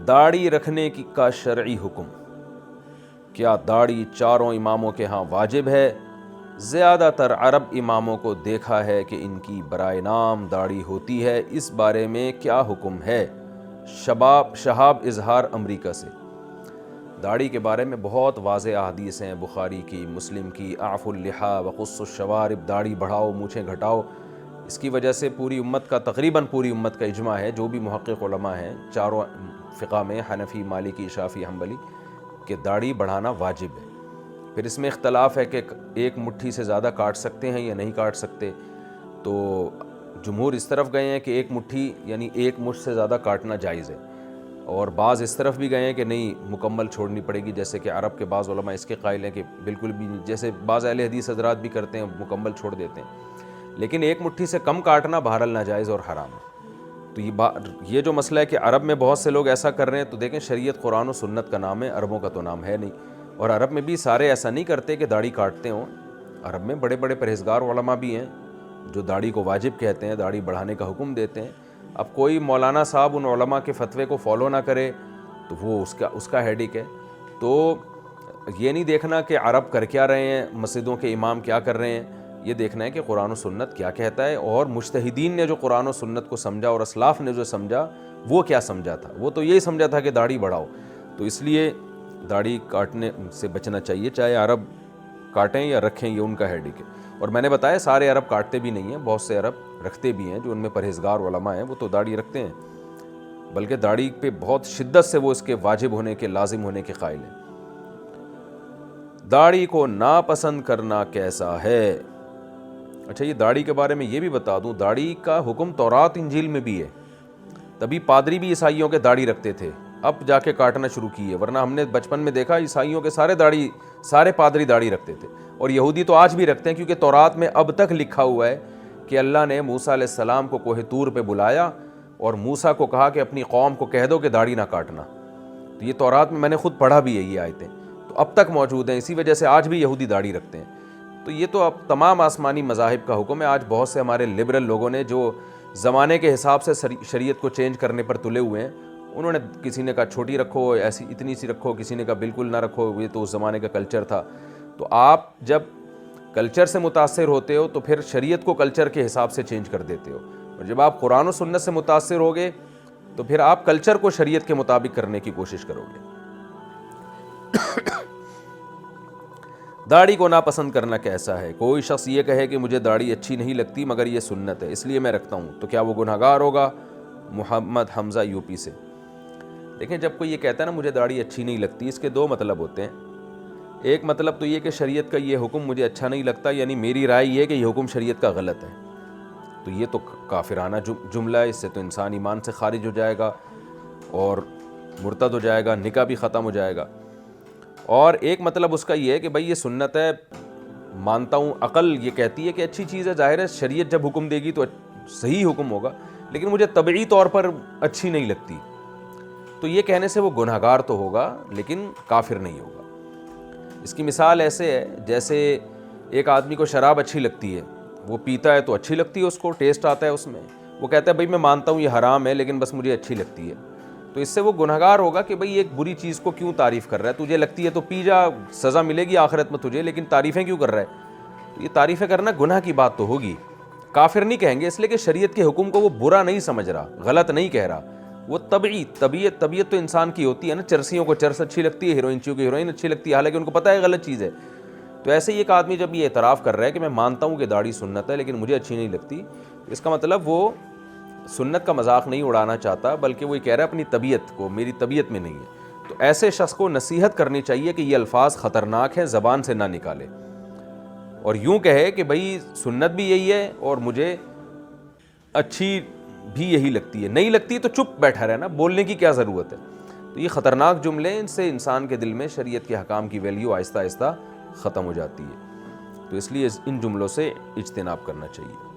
داڑھی رکھنے کا شرعی حکم، کیا داڑھی چاروں اماموں کے ہاں واجب ہے؟ زیادہ تر عرب اماموں کو دیکھا ہے کہ ان کی برائے نام داڑھی ہوتی ہے، اس بارے میں کیا حکم ہے؟ شہاب اظہار امریکہ سے۔ داڑھی کے بارے میں بہت واضح احادیث ہیں، بخاری کی، مسلم کی، اعفوا اللحیٰ وقصوا الشوارب، داڑھی بڑھاؤ مونچھیں گھٹاؤ۔ اس کی وجہ سے پوری امت کا، تقریباً پوری امت کا اجماع ہے، جو بھی محقق علماء ہیں چاروں فقہ میں، حنفی، مالکی، شافعی، حنبلی، کہ داڑھی بڑھانا واجب ہے۔ پھر اس میں اختلاف ہے کہ ایک مٹھی سے زیادہ کاٹ سکتے ہیں یا نہیں کاٹ سکتے، تو جمہور اس طرف گئے ہیں کہ ایک مٹھی یعنی ایک مٹھ سے زیادہ کاٹنا جائز ہے، اور بعض اس طرف بھی گئے ہیں کہ نہیں، مکمل چھوڑنی پڑے گی، جیسے کہ عرب کے بعض علماء اس کے قائل ہیں کہ بالکل بھی نہیں، جیسے بعض اہل حدیث حضرات بھی کرتے ہیں، مکمل چھوڑ دیتے ہیں، لیکن ایک مٹھی سے کم کاٹنا بہرحال ناجائز اور حرام ہے۔ تو یہ جو مسئلہ ہے کہ عرب میں بہت سے لوگ ایسا کر رہے ہیں، تو دیکھیں شریعت قرآن و سنت کا نام ہے، عربوں کا تو نام ہے نہیں، اور عرب میں بھی سارے ایسا نہیں کرتے کہ داڑھی کاٹتے ہوں، عرب میں بڑے بڑے پرہیزگار علماء بھی ہیں جو داڑھی کو واجب کہتے ہیں، داڑھی بڑھانے کا حکم دیتے ہیں۔ اب کوئی مولانا صاحب ان علماء کے فتوے کو فالو نہ کرے تو وہ اس کا ہیڈک ہے۔ تو یہ نہیں دیکھنا کہ عرب کر کیا رہے ہیں، مسجدوں کے امام کیا کر رہے ہیں، یہ دیکھنا ہے کہ قرآن و سنت کیا کہتا ہے، اور مجتہدین نے جو قرآن و سنت کو سمجھا اور اسلاف نے جو سمجھا وہ کیا سمجھا تھا۔ وہ تو یہی سمجھا تھا کہ داڑھی بڑھاؤ، تو اس لیے داڑھی کاٹنے سے بچنا چاہیے، چاہے عرب کاٹیں یا رکھیں، یہ ان کا ہیڈک ہے۔ اور میں نے بتایا سارے عرب کاٹتے بھی نہیں ہیں، بہت سے عرب رکھتے بھی ہیں، جو ان میں پرہیزگار علماء ہیں وہ تو داڑھی رکھتے ہیں، بلکہ داڑھی پہ بہت شدت سے وہ اس کے واجب ہونے کے، لازم ہونے کے قائل ہیں۔ داڑھی کو ناپسند کرنا کیسا ہے؟ اچھا، یہ داڑھی کے بارے میں یہ بھی بتا دوں، داڑھی کا حکم تورات انجیل میں بھی ہے، تبھی پادری بھی عیسائیوں کے داڑھی رکھتے تھے، اب جا کے کاٹنا شروع کیے، ورنہ ہم نے بچپن میں دیکھا عیسائیوں کے سارے پادری داڑھی رکھتے تھے، اور یہودی تو آج بھی رکھتے ہیں، کیونکہ تورات میں اب تک لکھا ہوا ہے کہ اللہ نے موسیٰ علیہ السلام کو کوہ طور پہ بلایا اور موسیٰ کو کہا کہ اپنی قوم کو کہہ دو کہ داڑھی نہ کاٹنا۔ تو یہ تورات میں نے خود پڑھا بھی ہے، یہ آیتیں تو اب تک موجود ہیں، اسی وجہ سے آج بھی یہودی داڑھی رکھتے ہیں۔ تو یہ تو اب تمام آسمانی مذاہب کا حکم ہے۔ آج بہت سے ہمارے لبرل لوگوں نے جو زمانے کے حساب سے شریعت کو چینج کرنے پر تلے ہوئے ہیں، انہوں نے کسی نے کہا چھوٹی رکھو، ایسی اتنی سی رکھو، کسی نے کہا بالکل نہ رکھو، یہ تو اس زمانے کا کلچر تھا۔ تو آپ جب کلچر سے متاثر ہوتے ہو تو پھر شریعت کو کلچر کے حساب سے چینج کر دیتے ہو، اور جب آپ قرآن و سنت سے متاثر ہوگے تو پھر آپ کلچر کو شریعت کے مطابق کرنے کی کوشش کرو گے۔ داڑھی کو ناپسند کرنا کیسا ہے؟ کوئی شخص یہ کہے کہ مجھے داڑھی اچھی نہیں لگتی مگر یہ سنت ہے اس لیے میں رکھتا ہوں، تو کیا وہ گنہگار ہوگا؟ محمد حمزہ یو پی سے۔ دیکھیں، جب کوئی یہ کہتا ہے نا مجھے داڑھی اچھی نہیں لگتی، اس کے دو مطلب ہوتے ہیں۔ ایک مطلب تو یہ کہ شریعت کا یہ حکم مجھے اچھا نہیں لگتا، یعنی میری رائے یہ ہے کہ یہ حکم شریعت کا غلط ہے، تو یہ تو کافرانہ جملہ ہے، اس سے تو انسان ایمان سے خارج ہو جائے گا اور مرتد ہو جائے گا، نکاح بھی ختم ہو جائے گا۔ اور ایک مطلب اس کا یہ ہے کہ بھائی یہ سنت ہے، مانتا ہوں، عقل یہ کہتی ہے کہ اچھی چیز ہے، ظاہر ہے شریعت جب حکم دے گی تو صحیح حکم ہوگا، لیکن مجھے طبعی طور پر اچھی نہیں لگتی، تو یہ کہنے سے وہ گنہگار تو ہوگا لیکن کافر نہیں ہوگا۔ اس کی مثال ایسے ہے جیسے ایک آدمی کو شراب اچھی لگتی ہے، وہ پیتا ہے تو اچھی لگتی ہے، اس کو ٹیسٹ آتا ہے اس میں، وہ کہتا ہے بھائی میں مانتا ہوں یہ حرام ہے لیکن بس مجھے اچھی لگتی ہے، تو اس سے وہ گنہگار ہوگا کہ بھئی ایک بری چیز کو کیوں تعریف کر رہا ہے، تجھے لگتی ہے تو پی جا، سزا ملے گی آخرت میں تجھے، لیکن تعریفیں کیوں کر رہا ہے؟ تو یہ تعریفیں کرنا گناہ کی بات تو ہوگی، کافر نہیں کہیں گے، اس لیے کہ شریعت کے حکم کو وہ برا نہیں سمجھ رہا، غلط نہیں کہہ رہا، وہ طبیعت تو انسان کی ہوتی ہے نا، چرسیوں کو چرس اچھی لگتی ہے، ہیروئنچیوں کو ہیروئن اچھی لگتی ہے، حالانکہ ان کو پتہ ہے غلط چیز ہے۔ تو ایسے ہی ایک آدمی جب یہ اعتراف کر رہا ہے کہ میں مانتا ہوں کہ داڑھی سنت ہے لیکن مجھے اچھی نہیں لگتی، اس کا مطلب وہ سنت کا مذاق نہیں اڑانا چاہتا، بلکہ وہ یہ کہہ رہا ہے اپنی طبیعت کو، میری طبیعت میں نہیں ہے۔ تو ایسے شخص کو نصیحت کرنی چاہیے کہ یہ الفاظ خطرناک ہیں، زبان سے نہ نکالے، اور یوں کہے کہ بھئی سنت بھی یہی ہے اور مجھے اچھی بھی یہی لگتی ہے، نہیں لگتی تو چپ بیٹھا رہنا، بولنے کی کیا ضرورت ہے؟ تو یہ خطرناک جملے، ان سے انسان کے دل میں شریعت کے حکام کی ویلیو آہستہ آہستہ ختم ہو جاتی ہے، تو اس لیے ان جملوں سے اجتناب کرنا چاہیے۔